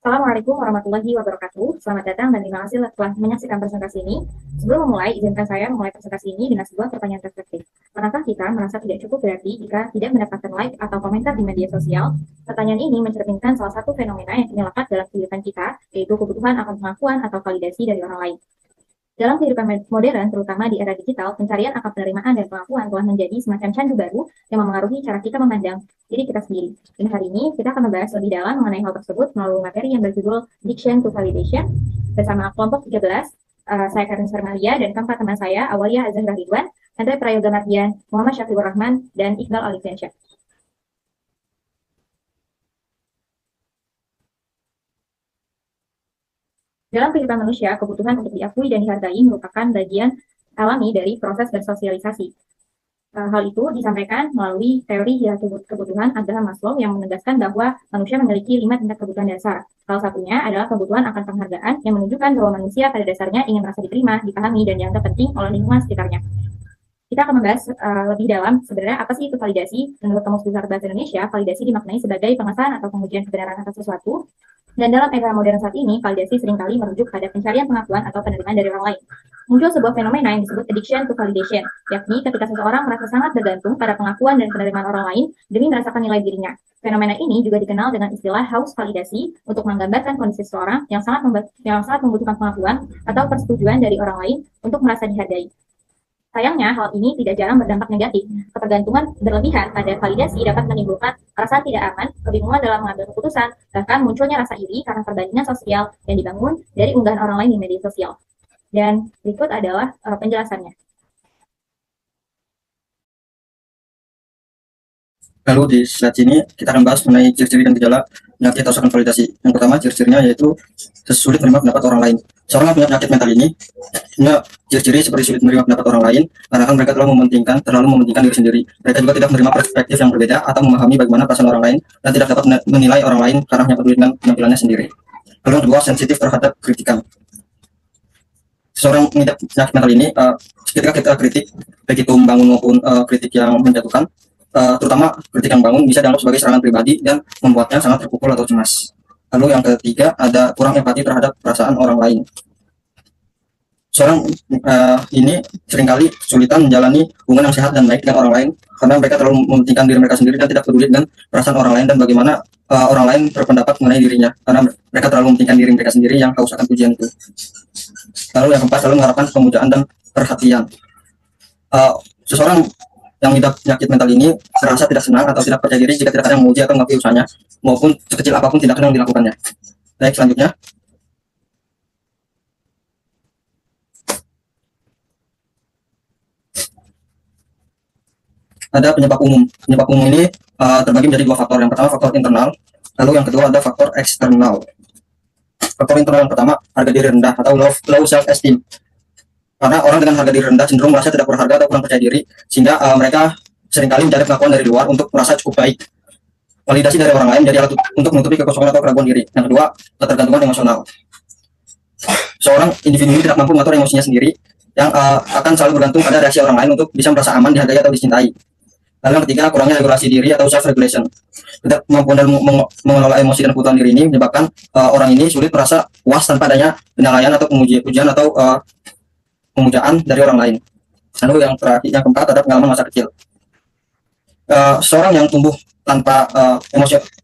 Assalamualaikum warahmatullahi wabarakatuh. Selamat datang dan terima kasih telah menyaksikan presentasi ini. Sebelum memulai, izinkan saya memulai presentasi ini dengan sebuah pertanyaan reflektif. Pernahkah kita merasa tidak cukup berarti jika tidak mendapatkan like atau komentar di media sosial? Pertanyaan ini mencerminkan salah satu fenomena yang kini lekat dalam kehidupan kita, yaitu kebutuhan akan pengakuan atau validasi dari orang lain. Dalam kehidupan modern, terutama di era digital, pencarian akan penerimaan dan pengakuan telah menjadi semacam candu baru yang memengaruhi cara kita memandang diri kita sendiri. Dan hari ini kita akan membahas lebih dalam mengenai hal tersebut melalui materi yang berjudul Addiction to Validation bersama kelompok 13. Saya Karin Sarmalia dan keempat teman saya, Awalia Azahra Ridwan, Andre Prayoga Mardian, Muhammad Syafiur Rahman, dan Iqbal Alifiansyah. Dalam kehidupan manusia, kebutuhan untuk diakui dan dihargai merupakan bagian alami dari proses bersosialisasi. Hal itu disampaikan melalui teori hierarki kebutuhan Abraham Maslow yang menegaskan bahwa manusia memiliki 5 tingkat kebutuhan dasar. Salah satunya adalah kebutuhan akan penghargaan yang menunjukkan bahwa manusia pada dasarnya ingin merasa diterima, dipahami, dan dianggap penting oleh lingkungan sekitarnya. Kita akan membahas lebih dalam sebenarnya apa sih itu validasi. Menurut Kamus Besar Bahasa Indonesia, validasi dimaknai sebagai pengesahan atau pengujian kebenaran atas sesuatu. Dan dalam era modern saat ini, validasi seringkali merujuk pada pencarian pengakuan atau penerimaan dari orang lain. Muncul sebuah fenomena yang disebut addiction to validation, yakni ketika seseorang merasa sangat bergantung pada pengakuan dan penerimaan orang lain demi merasakan nilai dirinya. Fenomena ini juga dikenal dengan istilah haus validasi untuk menggambarkan kondisi seseorang yang sangat membutuhkan pengakuan atau persetujuan dari orang lain untuk merasa dihargai. Sayangnya, hal ini tidak jarang berdampak negatif. Ketergantungan berlebihan pada validasi dapat menimbulkan rasa tidak aman, kebingungan dalam mengambil keputusan, bahkan munculnya rasa iri karena perbandingan sosial yang dibangun dari unggahan orang lain di media sosial. Dan berikut adalah penjelasannya. Lalu di slide ini kita akan bahas mengenai ciri-ciri dan gejala penyakit atau validasi. Yang pertama, ciri-cirinya yaitu sulit menerima pendapat orang lain. Seorang yang punya penyakit mental ini punya ciri-ciri seperti sulit menerima pendapat orang lain karena kan mereka terlalu mementingkan diri sendiri. Mereka juga tidak menerima perspektif yang berbeda atau memahami bagaimana perasaan orang lain dan tidak dapat menilai orang lain karena hanya peduli dengan penampilannya sendiri. Lalu yang kedua, sensitif terhadap kritikan. Seorang mengidap penyakit mental ini ketika kita kritik, baik itu membangun maupun kritik yang menjatuhkan, terutama kritik yang bangun bisa dianggap sebagai serangan pribadi dan membuatnya sangat terpukul atau cemas. Lalu yang ketiga, ada kurang empati terhadap perasaan orang lain. Seorang ini seringkali kesulitan menjalani hubungan yang sehat dan baik dengan orang lain karena mereka terlalu mementingkan diri mereka sendiri dan tidak peduli dengan perasaan orang lain dan bagaimana orang lain berpendapat mengenai dirinya karena mereka terlalu mementingkan diri mereka sendiri yang haus akan pujian itu. Lalu yang keempat, selalu mengharapkan pemujaan dan perhatian. Seseorang yang mengidap penyakit mental ini merasa tidak senang atau tidak percaya diri jika tidak ada yang memuji atau mengakui usahanya, maupun sekecil apapun tindakan yang dilakukannya. Baik, selanjutnya. Ada penyebab umum. Penyebab umum ini terbagi menjadi dua faktor. Yang pertama faktor internal, lalu yang kedua ada faktor eksternal. Faktor internal yang pertama, harga diri rendah atau low self-esteem. Karena orang dengan harga diri rendah cenderung merasa tidak berharga atau kurang percaya diri, sehingga mereka seringkali mencari pengakuan dari luar untuk merasa cukup baik. Validasi dari orang lain menjadi alat untuk menutupi kekosongan atau keraguan diri. Yang kedua, ketergantungan emosional. Seorang individu ini tidak mampu mengatur emosinya sendiri, yang akan selalu bergantung pada reaksi orang lain untuk bisa merasa aman, dihargai, atau dicintai. Lalu yang ketiga, kurangnya regulasi diri atau self-regulation. Tidak mampu dalam mengelola emosi dan kebutuhan diri ini menyebabkan orang ini sulit merasa puas tanpa adanya penilaian atau pujian atau pemujaan dari orang lain. Lalu yang terakhir, yang keempat, ada pengalaman masa kecil. Seorang yang tumbuh tanpa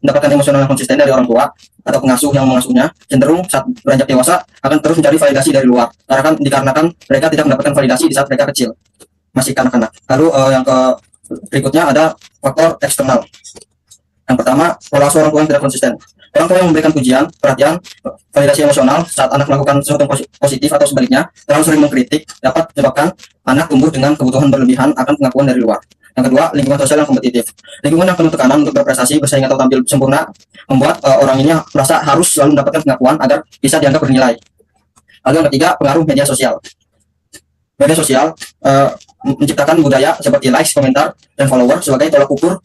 mendapatkan emosional yang konsisten dari orang tua atau pengasuh yang mengasuhnya cenderung saat beranjak dewasa akan terus mencari validasi dari luar dikarenakan mereka tidak mendapatkan validasi di saat mereka kecil, masih kanak-kanak. Lalu yang berikutnya ada faktor eksternal. Yang pertama, pola asuh orang tua yang tidak konsisten. Orang tua yang memberikan pujian, perhatian, validasi emosional saat anak melakukan sesuatu yang positif atau sebaliknya terlalu sering mengkritik dapat menyebabkan anak tumbuh dengan kebutuhan berlebihan akan pengakuan dari luar. Yang kedua, lingkungan sosial yang kompetitif. Lingkungan yang penuh tekanan untuk berprestasi, bersaing atau tampil sempurna membuat orang ini merasa harus selalu mendapatkan pengakuan agar bisa dianggap bernilai. Lalu yang ketiga, pengaruh media sosial. Media sosial menciptakan budaya seperti likes, komentar, dan follower sebagai tolak ukur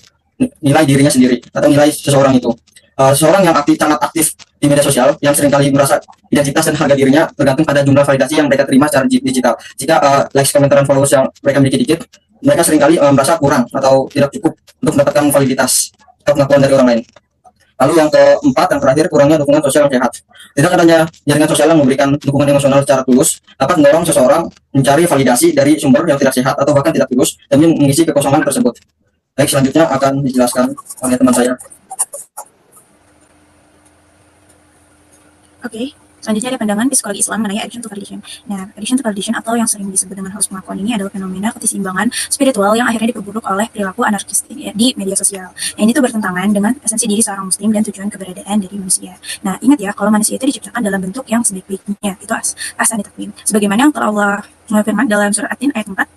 nilai dirinya sendiri atau nilai seseorang itu. Seseorang yang sangat aktif di media sosial yang seringkali merasa identitas dan harga dirinya bergantung pada jumlah validasi yang mereka terima secara digital. Jika likes, komentar, dan followers yang mereka miliki dikit, mereka seringkali merasa kurang atau tidak cukup untuk mendapatkan validitas atau pengakuan dari orang lain. Lalu yang keempat, yang terakhir, kurangnya dukungan sosial yang sehat. Tidak adanya jaringan sosial yang memberikan dukungan emosional secara tulus dapat mendorong seseorang mencari validasi dari sumber yang tidak sehat atau bahkan tidak tulus demi mengisi kekosongan tersebut. Baik, selanjutnya akan dijelaskan oleh teman saya. Oke, selanjutnya ada pandangan psikologi Islam mengenai addiction to validation. Nah, addiction to validation atau yang sering disebut dengan haus pengakuan ini adalah fenomena keseimbangan spiritual yang akhirnya diperburuk oleh perilaku anarkis di media sosial. Nah, ini tuh bertentangan dengan esensi diri seorang muslim dan tujuan keberadaan dari manusia. Nah, ingat ya, kalau manusia itu diciptakan dalam bentuk yang sebaik-baiknya, itu asal ditakwim. Sebagaimana yang telah Allah firman dalam surat At-Tin ayat 4,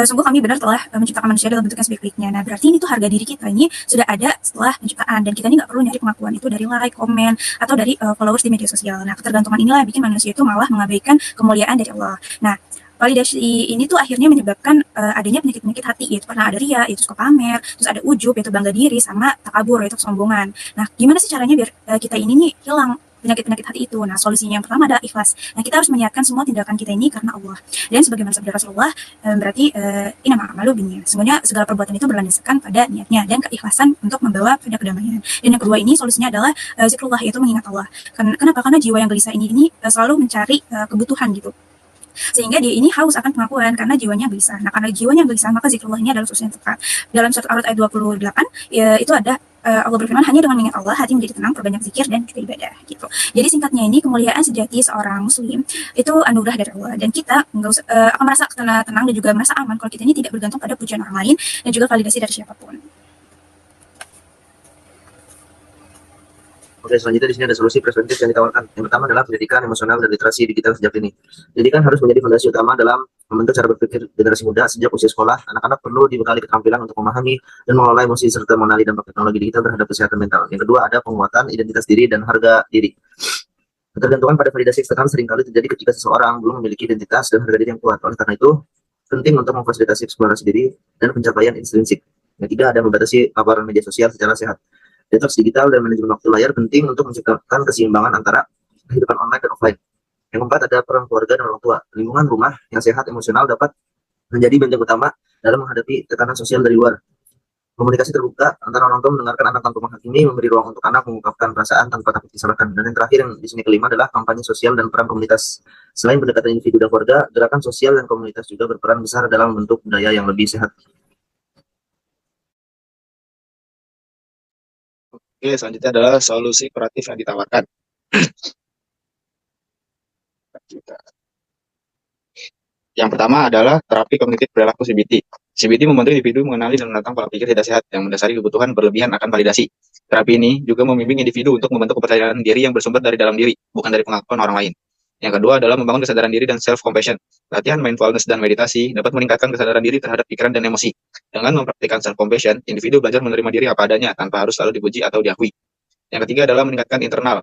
sungguh kami benar telah menciptakan manusia dalam bentuk yang sebaik-baiknya. Nah, berarti ini tuh harga diri kita ini sudah ada setelah penciptaan, dan kita ini nggak perlu nyari pengakuan itu dari like, komen, atau dari followers di media sosial. Nah, ketergantungan inilah yang bikin manusia itu malah mengabaikan kemuliaan dari Allah. Nah, validasi ini tuh akhirnya menyebabkan adanya penyakit-penyakit hati, yaitu pernah ada ria, yaitu suka pamer, terus ada ujub, yaitu bangga diri, sama takabur, yaitu kesombongan. Nah, gimana sih caranya biar kita ini nih hilang penyakit-penyakit hati itu? Nah, solusinya yang pertama adalah ikhlas. Nah, kita harus menyiapkan semua tindakan kita ini karena Allah. Dan sebagaimana sabda Rasulullah, berarti inama amalu binniyat. Semuanya segala perbuatan itu berlandaskan pada niatnya dan keikhlasan untuk membawa pada kedamaian. Dan yang kedua ini solusinya adalah zikrullah, yaitu mengingat Allah. Kenapa? Karena jiwa yang gelisah ini selalu mencari kebutuhan gitu, sehingga dia ini haus akan pengakuan karena jiwanya gelisah. Nah, karena jiwanya gelisah, maka zikrullah ini adalah solusi yang tepat. Dalam surat Ar-Ra'd ayat 28, ya, itu ada Allah berfirman, hanya dengan mengingat Allah hati menjadi tenang, perbanyak zikir dan juga ibadah gitu. Jadi singkatnya ini, kemuliaan sejati seorang muslim itu anugerah dari Allah, dan kita nggak usah akan merasa tenang dan juga merasa aman kalau kita ini tidak bergantung pada pujian orang lain dan juga validasi dari siapapun. Oke, selanjutnya di sini ada solusi preventif yang ditawarkan. Yang pertama adalah pendidikan emosional dan literasi digital sejak dini. Pendidikan harus menjadi fondasi utama dalam membentuk cara berpikir generasi muda. Sejak usia sekolah, anak-anak perlu dibekali keterampilan untuk memahami dan mengelola emosi serta mengenali dampak teknologi digital terhadap kesehatan mental. Yang kedua, ada penguatan identitas diri dan harga diri. Ketergantungan pada validasi eksternal seringkali terjadi ketika seseorang belum memiliki identitas dan harga diri yang kuat. Oleh karena itu, penting untuk memfasilitasi eksplorasi diri dan pencapaian intrinsik. Yang ketiga, ada membatasi paparan media sosial secara sehat. Detox digital dan manajemen waktu layar penting untuk menciptakan keseimbangan antara kehidupan online dan offline. Yang keempat, ada peran keluarga dan orang tua. Lingkungan rumah yang sehat emosional dapat menjadi benteng utama dalam menghadapi tekanan sosial dari luar. Komunikasi terbuka antara orang tua mendengarkan anak tanpa menghakimi, memberi ruang untuk anak mengungkapkan perasaan tanpa takut disalahkan. Dan yang terakhir, yang di sini kelima, adalah kampanye sosial dan peran komunitas. Selain pendekatan individu dan keluarga, gerakan sosial dan komunitas juga berperan besar dalam membentuk budaya yang lebih sehat. Oke, selanjutnya adalah solusi kuratif yang ditawarkan. Yang pertama adalah terapi kognitif perilaku CBT. CBT membantu individu mengenali dan menentang pola pikir tidak sehat yang mendasari kebutuhan berlebihan akan validasi. Terapi ini juga membimbing individu untuk membentuk kepercayaan diri yang bersumber dari dalam diri, bukan dari pengakuan orang lain. Yang kedua adalah membangun kesadaran diri dan self-compassion. Latihan mindfulness dan meditasi dapat meningkatkan kesadaran diri terhadap pikiran dan emosi. Dengan mempraktikkan self-compassion, individu belajar menerima diri apa adanya tanpa harus selalu dipuji atau diakui. Yang ketiga adalah meningkatkan internal.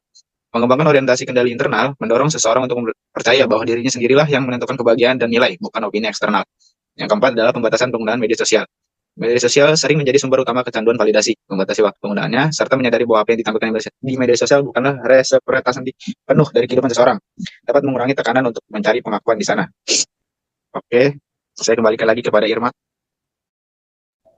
Mengembangkan orientasi kendali internal mendorong seseorang untuk percaya bahwa dirinya sendirilah yang menentukan kebahagiaan dan nilai, bukan opini eksternal. Yang keempat adalah pembatasan penggunaan media sosial. Media sosial sering menjadi sumber utama kecanduan validasi. Membatasi waktu penggunaannya, serta menyadari bahwa apa yang ditampilkan di media sosial bukanlah representasi penuh dari kehidupan seseorang, dapat mengurangi tekanan untuk mencari pengakuan di sana. Oke, saya kembalikan lagi kepada Irma.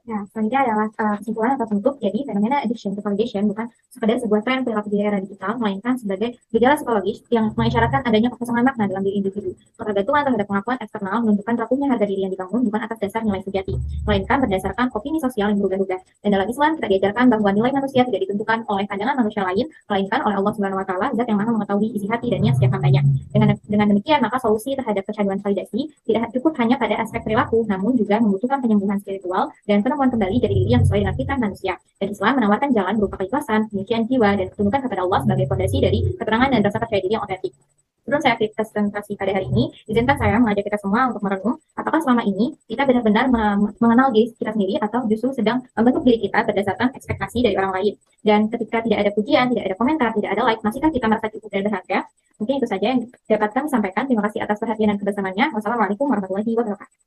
Nah, selanjutnya adalah kesimpulan atau penutup. Jadi, fenomena addiction to validation bukan sekadar sebuah tren perilaku di era digital, melainkan sebagai gejala psikologis yang mengisyaratkan adanya kekosongan makna dalam diri individu. Ketergantungan terhadap pengakuan eksternal menunjukkan rapuhnya harga diri yang dibangun bukan atas dasar nilai sejati, melainkan berdasarkan opini sosial yang berubah-ubah. Dan dalam Islam, kita diajarkan bahwa nilai manusia tidak ditentukan oleh pandangan manusia lain, melainkan oleh Allah Subhanahu wa Ta'ala, zat yang maha mengetahui isi hati dan niat setiap hambanya. Dengan demikian, maka solusi terhadap kecanduan validasi tidak cukup hanya pada aspek perilaku, namun juga membutuhkan penyembuhan spiritual dan penemuan kembali dari diri yang sesuai dengan fitrah manusia. Dan Islam menawarkan jalan berupa keikhlasan, penyucian jiwa, dan ketundukan kepada Allah sebagai fondasi dari keterangan dan rasa percaya diri yang otentik. Sebelum saya akhiri presentasi pada hari ini, izinkan saya mengajak kita semua untuk merenung apakah selama ini kita benar-benar mengenal diri kita sendiri atau justru sedang membentuk diri kita berdasarkan ekspektasi dari orang lain. Dan ketika tidak ada pujian, tidak ada komentar, tidak ada like, masihkah kita merasa cukup dan berharga? Mungkin itu saja yang dapat kami sampaikan. Terima kasih atas perhatian dan kebersamaannya. Wassalamualaikum warahmatullahi wabarakatuh.